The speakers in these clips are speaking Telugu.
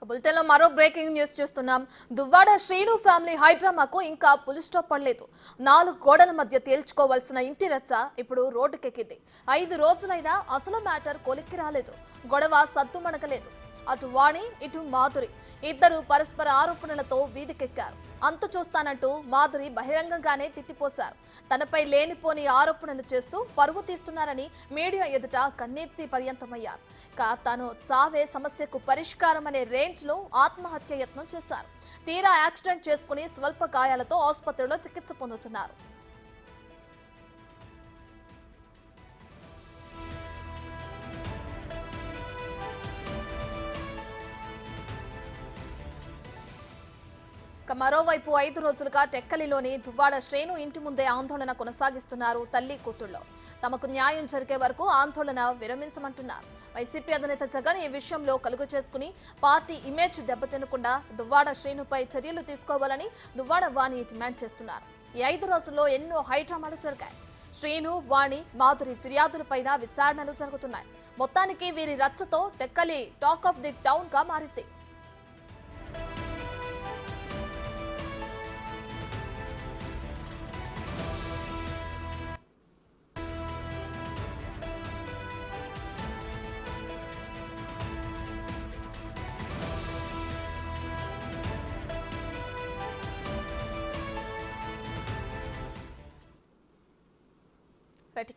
బులెటిన్లో మరో బ్రేకింగ్ న్యూస్ చూస్తున్నాం. దువ్వాడ శ్రీను ఫ్యామిలీ హైడ్రామాకు ఇంకా పులి స్టాప్ పడలేదు. 4 గోడల మధ్య తేల్చుకోవాల్సిన ఇంటి రచ్చ ఇప్పుడు రోడ్డుకెక్కింది. 5 రోజులైనా అసలు మ్యాటర్ కొలిక్కి రాలేదు. గొడవ సద్దుమణగలేదు. అటు వాణి ఇటు మాధురి ఇద్దరు పరస్పర ఆరోపణలతో వీధికెక్కారు. అంతు చూస్తానంటూ మాధురి బహిరంగంగానే తిట్టిపోశారు. తనపై లేనిపోని ఆరోపణలు చేస్తూ పరువు తీస్తున్నారని మీడియా ఎదుట కన్నెత్తి పర్యంతమయ్యారు. తాను చావే సమస్యకు పరిష్కారం అనే రేంజ్ లో ఆత్మహత్య యత్నం చేశారు. తీరా యాక్సిడెంట్ చేసుకుని స్వల్ప గాయాలతో ఆసుపత్రిలో చికిత్స పొందుతున్నారు. మరోవైపు 5 రోజులుగా టెక్కలిలోని దువ్వాడ శ్రీను ఇంటి ముందే ఆందోళన కొనసాగిస్తున్నారు తల్లి కూతుళ్లు. తమకు న్యాయం జరిగే వరకు ఆందోళన విరమించమంటున్నారు. వైసీపీ అధినేత జగన్ ఈ విషయంలో కలుగు చేసుకుని పార్టీ ఇమేజ్ దెబ్బతినకుండా దువ్వాడ శ్రీనుపై చర్యలు తీసుకోవాలని దువ్వాడ వాణి డిమాండ్ చేస్తున్నారు. ఈ 5 రోజుల్లో ఎన్నో హైడ్రామాలు జరిగాయి. శ్రీను, వాణి, మాధురి ఫిర్యాదులపైన విచారణలు జరుగుతున్నాయి. మొత్తానికి వీరి రచ్చతో Tekkali talk of the town గా మారింది.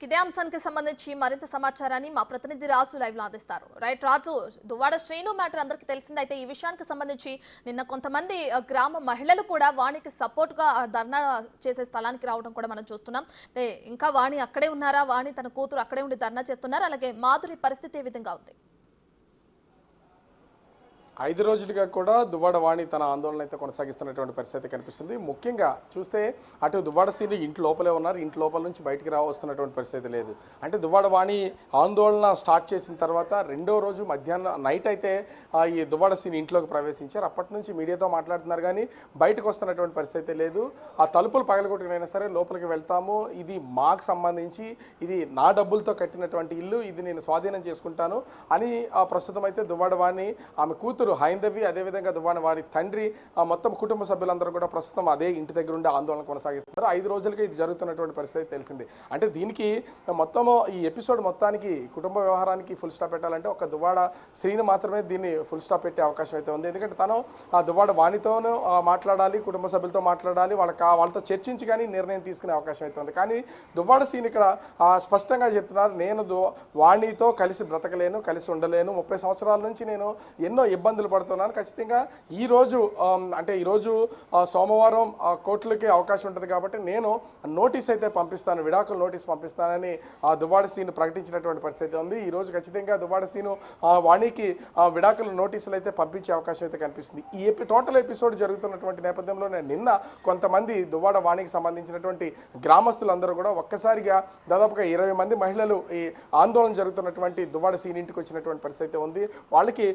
ఇదే అంశానికి సంబంధించి మరింత సమాచారాన్ని మా ప్రతినిధి రాజు లైవ్ లో అందిస్తారు. రైట్ రాజు, దువ్వాడ శ్రీను మ్యాటర్ అందరికీ తెలిసింది. అయితే ఈ విషయానికి సంబంధించి నిన్న కొంతమంది గ్రామ మహిళలు కూడా వాణికి సపోర్ట్ గా ధర్నా చేసే స్థలానికి రావడం కూడా మనం చూస్తున్నాం. ఇంకా వాణి అక్కడే ఉన్నారా? వాణి తన కూతురు అక్కడే ఉండి ధర్నా చేస్తున్నారు. అలాగే మాధురి పరిస్థితి ఏ విధంగా ఉంది? 5 రోజులుగా కూడా దువ్వాడ వాణి తన ఆందోళన అయితే కొనసాగిస్తున్నటువంటి పరిస్థితి కనిపిస్తుంది. ముఖ్యంగా చూస్తే అటు దువ్వాడ శ్రీను ఇంటి లోపలే ఉన్నారు. ఇంటి లోపల నుంచి బయటికి వస్తున్నటువంటి పరిస్థితి లేదు. అంటే దువ్వాడ వాణి ఆందోళన స్టార్ట్ చేసిన తర్వాత 2వ రోజు మధ్యాహ్నం నైట్ అయితే ఈ దువ్వాడ శ్రీను ఇంట్లోకి ప్రవేశించారు. అప్పటి నుంచి మీడియాతో మాట్లాడుతున్నారు కానీ బయటకు వస్తున్నటువంటి పరిస్థితి లేదు. ఆ తలుపులు పగలగొట్టుకునైనా సరే లోపలికి వెళ్తాము, ఇది మాకు సంబంధించి, ఇది నా డబ్బులతో కట్టినటువంటి ఇల్లు, ఇది నేను స్వాధీనం చేసుకుంటాను అని ప్రస్తుతం అయితే దువ్వాడ వాణి, ఆమె కూతురు హైందవి, అదేవిధంగా దువ్వాడ వారి తండ్రి, మొత్తం కుటుంబ సభ్యులందరూ కూడా ప్రస్తుతం అదే ఇంటి దగ్గర ఉండి ఆందోళన కొనసాగిస్తున్నారు. 5 రోజులుగా ఇది జరుగుతున్నటువంటి పరిస్థితి తెలిసింది. అంటే దీనికి మొత్తము ఈ ఎపిసోడ్ మొత్తానికి కుటుంబ వ్యవహారానికి ఫుల్ స్టాప్ పెట్టాలంటే ఒక దువ్వాడ శ్రీను మాత్రమే దీన్ని ఫుల్ స్టాప్ పెట్టే అవకాశం అయితే ఉంది. ఎందుకంటే తను ఆ దువ్వాడ వాణితోనూ మాట్లాడాలి, కుటుంబ సభ్యులతో మాట్లాడాలి, వాళ్ళతో చర్చించి కానీ నిర్ణయం తీసుకునే అవకాశం అయితే ఉంది. కానీ దువ్వాడ శ్రీను ఇక్కడ స్పష్టంగా చెప్తున్నారు, నేను వాణితో కలిసి బ్రతకలేను, కలిసి ఉండలేను, 30 సంవత్సరాల నుంచి నేను ఎన్నో ఇబ్బందులు పడుతున్నాను. ఖచ్చితంగా ఈరోజు అంటే ఈరోజు సోమవారం కోర్టులకి అవకాశం ఉంటుంది కాబట్టి నేను నోటీస్ అయితే పంపిస్తాను, విడాకుల నోటీస్ పంపిస్తానని దువ్వాడ శ్రీను ప్రకటించినటువంటి పరిస్థితి ఉంది. ఈరోజు ఖచ్చితంగా దువ్వాడ శ్రీను వాణికి విడాకుల నోటీసులు అయితే పంపించే అవకాశం అయితే కనిపిస్తుంది. ఈ టోటల్ ఎపిసోడ్ జరుగుతున్నటువంటి నేపథ్యంలోనే నిన్న కొంతమంది దువ్వాడ వాణికి సంబంధించినటువంటి గ్రామస్తులందరూ కూడా ఒక్కసారిగా దాదాపుగా 20 మంది మహిళలు ఈ ఆందోళన జరుగుతున్నటువంటి దువ్వాడ శ్రీను ఇంటికి వచ్చినటువంటి పరిస్థితి ఉంది. వాళ్ళకి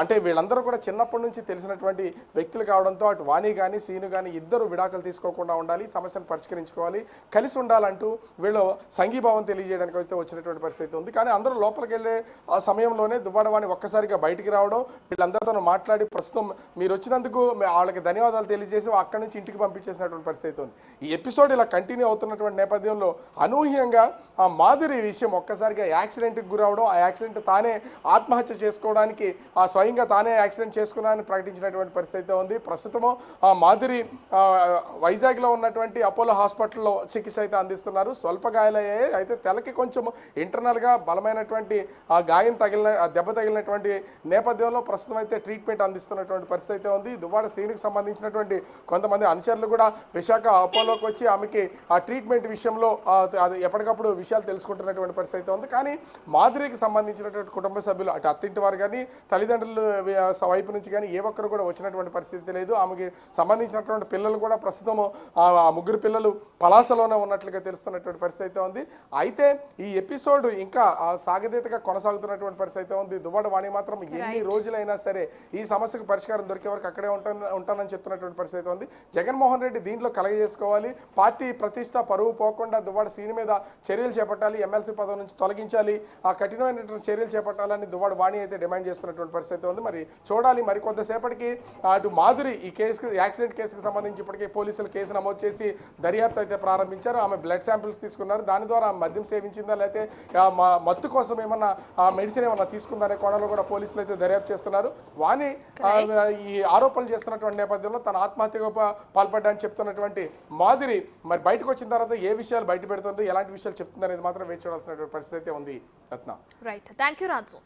అంటే వీళ్ళందరూ కూడా చిన్నప్పటి నుంచి తెలిసినటువంటి వ్యక్తులు కావడంతో అటు వాణి కానీ శ్రీను కానీ ఇద్దరు విడాకులు తీసుకోకుండా ఉండాలి, సమస్యను పరిష్కరించుకోవాలి, కలిసి ఉండాలంటూ వీళ్ళు సంఘీభావం తెలియజేయడానికి అయితే వచ్చినటువంటి పరిస్థితి ఉంది. కానీ అందరూ లోపలికి వెళ్ళే ఆ సమయంలోనే దువ్వాడ వాణి ఒక్కసారిగా బయటికి రావడం, వీళ్ళందరితో మాట్లాడి ప్రస్తుతం మీరు వచ్చినందుకు వాళ్ళకి ధన్యవాదాలు తెలియజేసి అక్కడి నుంచి ఇంటికి పంపించేసినటువంటి పరిస్థితి ఉంది. ఈ ఎపిసోడ్ ఇలా కంటిన్యూ అవుతున్నటువంటి నేపథ్యంలో అనూహ్యంగా ఆ మాధురి విషయం ఒక్కసారిగా యాక్సిడెంట్కి గురవడం, ఆ యాక్సిడెంట్ తానే ఆత్మహత్య చేసుకోవడానికి స్వయంగా తానే యాక్సిడెంట్ చేసుకున్నానని ప్రకటించినటువంటి పరిస్థితి ఉంది. ప్రస్తుతము మాధురి వైజాగ్లో ఉన్నటువంటి అపోలో హాస్పిటల్లో చికిత్స అయితే అందిస్తున్నారు. స్వల్ప గాయాలయ్యాయి. అయితే తెలకి కొంచెం ఇంటర్నల్గా బలమైనటువంటి గాయం దెబ్బ తగిలినటువంటి నేపథ్యంలో ప్రస్తుతం అయితే ట్రీట్మెంట్ అందిస్తున్నటువంటి పరిస్థితి ఉంది. దువ్వాడ శ్రీనుకి సంబంధించినటువంటి కొంతమంది అనుచరులు కూడా విశాఖ అపోలోకి వచ్చి ఆమెకి ఆ ట్రీట్మెంట్ విషయంలో ఎప్పటికప్పుడు విషయాలు తెలుసుకుంటున్నటువంటి పరిస్థితి ఉంది. కానీ మాధురికి సంబంధించినటువంటి కుటుంబ సభ్యులు అటు అత్తింటి వారు కానీ తల్లిదండ్రులు వైపు నుంచి కానీ ఏ ఒక్కరు కూడా వచ్చినటువంటి పరిస్థితి లేదు. ఆమెకి సంబంధించినటువంటి పిల్లలు కూడా ప్రస్తుతం ఆ 3 పిల్లలు పలాసలోనే ఉన్నట్లుగా తెలుస్తున్నటువంటి పరిస్థితి ఉంది. అయితే ఈ ఎపిసోడ్ ఇంకా సాగతీతగా కొనసాగుతున్నటువంటి పరిస్థితి ఉంది. దువ్వాడ వాణి మాత్రం ఎన్ని రోజులైనా సరే ఈ సమస్యకు పరిష్కారం దొరికే వరకు అక్కడే ఉంటానని చెప్తున్నటువంటి పరిస్థితి ఉంది. జగన్మోహన్ రెడ్డి దీంట్లో కలగజేసుకోవాలి, పార్టీ ప్రతిష్ట పరువు పోకుండా దువ్వాడ శ్రీను మీద చర్యలు చేపట్టాలి, ఎమ్మెల్సీ పదవి నుంచి తొలగించాలి, ఆ కఠినమైనటువంటి చర్యలు చేపట్టాలని దువ్వాడ వాణి అయితే డిమాండ్ చేస్తున్నటువంటి పరిస్థితి ఉంది. మరి చూడాలి. మరి కొంతసేపటికి అటు మాధురి ఈ కేసుకు యాక్సిడెంట్ కేసుకు సంబంధించి ఇప్పటికే పోలీసులు కేసు నమోదు చేసి దర్యాప్తు అయితే ప్రారంభించారు. ఆమె బ్లడ్ శాంపిల్స్ తీసుకున్నారు. దాని ద్వారా ఆమె మద్యం సేవించిందా లేకపోతే మత్తు కోసం ఏమన్నా మెడిసిన్ ఏమన్నా తీసుకుందా అనే కోణంలో కూడా పోలీసులు అయితే దర్యాప్తు చేస్తున్నారు. వాణి ఈ ఆరోపణలు చేస్తున్నటువంటి నేపథ్యంలో తన ఆత్మహత్యకు పాల్పడ్డా అని చెప్తున్నటువంటి మాధురి మరి బయటకు వచ్చిన తర్వాత ఏ విషయాలు బయట పెడుతుంది, ఎలాంటి విషయాలు చెప్తుంది అనేది మాత్రం వేచి చూడాల్సినటువంటి పరిస్థితి అయితే ఉంది. Ratna. Right, thank you Raju.